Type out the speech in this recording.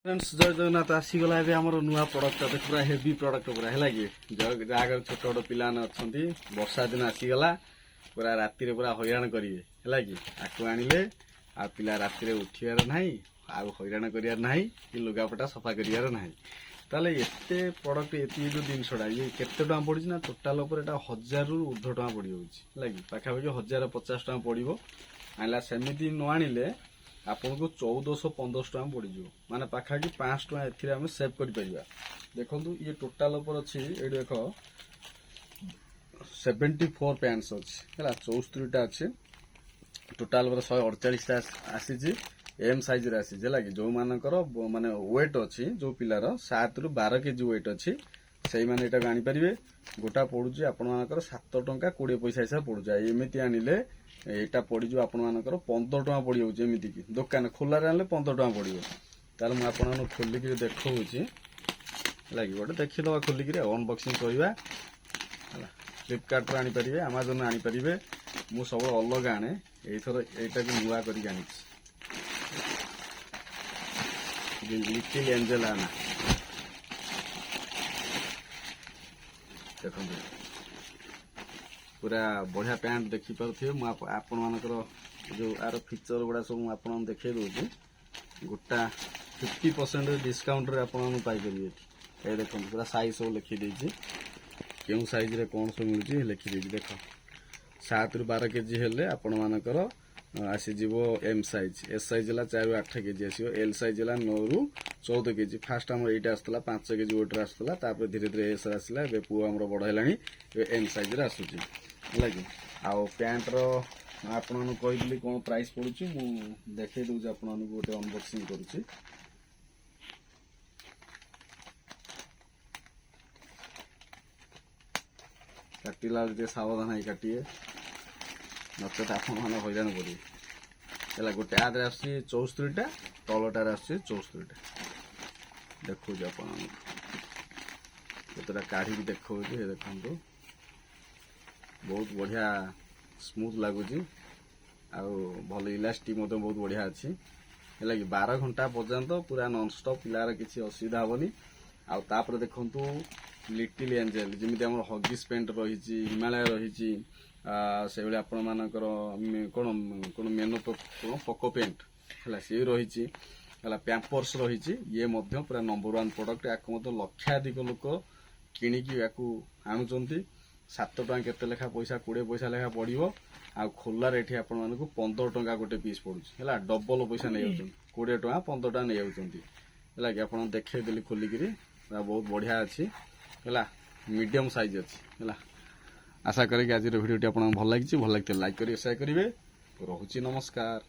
Friends जय जगन्नाथ आसीगला ए आम नुआ प्रडक्ट पूरा हेवी प्रडक्ट पूरा है कि जगह छोट छोट पिला अच्छा वर्षा दिन आसीगला पूरा राति पूरा हैरान करेंगे है कि आपको आणिले आ पिला राति उठार ना हैरान करार ना कि लुगापटा सफा करार ना ताले एते प्रडक्ट ये जो जिनसा ये केते टका पड़ी ना टोटाल 1000 रु ऊर्ध्व टका पड़ जाऊँगी है पाखापाखि 1050 टका पड़ो आनला सेमती न आनिले आपन को 1415 टका पड़ माने पाखापाखि 5 टका एम सेव कर देखो ये टोटाल अच्छी ये देख 74 पैंट्स अच्छी है 74टा अच्छे टोटाल 148 आसी एम साइज रे आसी है कि जो मानकर माने वेट अच्छी जो पिलार 7 रु 12 केजी वेट अच्छी से मैंने यहाँ आनी पारे गोटा पड़ुची आपर 7 टंका 20 पैसा हिसाब पड़ुचा एमती आनिले यहाँ पड़ो आपर 15 टका पड़ जाऊँगी एमती कि दुकान खोलार आने 15 टका पड़ो ताल मुझे खोलिक देखा है गोटे देखीद खोलिक अनबक्सिंग करवा फ्लिपकार्ट आनीपारे आमाजन आनीपारे मु सब अलग आने एथर यहाँ नुआ कर लिटिल एंजल आना देखो पूरा बढ़िया पैंट देखिपे आपण मानकर जो आर फीचर गुड़ा सब आपन देखे दूसरी गोटा 50% डिस्काउंट रे आपन पाइपर ये देखो पूरा साइज सब लिखिदे क्यों साइज रे कौन सब मिलूँ लिखिदे देख 7 रु 12 केजी हेले आपण मानकर आसीज एम साइज एस साइज है 4 रु 8 केजी आसो एल साइज है 9 रु 14 केजी फास्ट आम ये आसला 5 केजी वेट आसला धीरे धीरे एस आसला पुआ आम बड़ है एम साइज आसूसी है कि आउ पैंट आपण कहली कौन प्राइस पड़ुची मु देखे दूसरी आपन गोटे अनबॉक्सिंग करुच्ची काटिला सावधान है काटिए नचेत आप हैरान करेंगे गोटे आदे आस 74टा तलटार आस 74टा देखो आपटा काढ़ी देखो देखो बहुत बढ़िया स्मूथ लगुच भल इलास्टिक बहुत बढ़िया अच्छी है कि 12 घंटा पर्यंत पूरा नॉनस्टॉप पिलार किसी असुविधा हेनी आपर देखु लिटिल एंजल जमी आम हगिस पेंट रही हिमालय रही से भाई आपण मानकर कौन कौन मेनो पको पेंट है सी रही पैम्पर्स रही ये पूरा नंबर 1 प्रोडक्ट या लक्षाधिक लोक किणिकी या आणुंट 7 टका केते लेखा पैसा 20 पैसा लेखा पड़ो आ खोलार ये आपण मानक 15 टका गोटे पीस पड़ुची है डबल पैसा नहीं 20 टका 15 टका नहीं है कि आप देखेदेली खोलिकी बहुत बढ़िया अच्छी है मीडियम साइज अच्छी है आशा करें कि आज वीडियो आपको भल लगी लाइक करेंगे शेयर करेंगे रोची नमस्कार।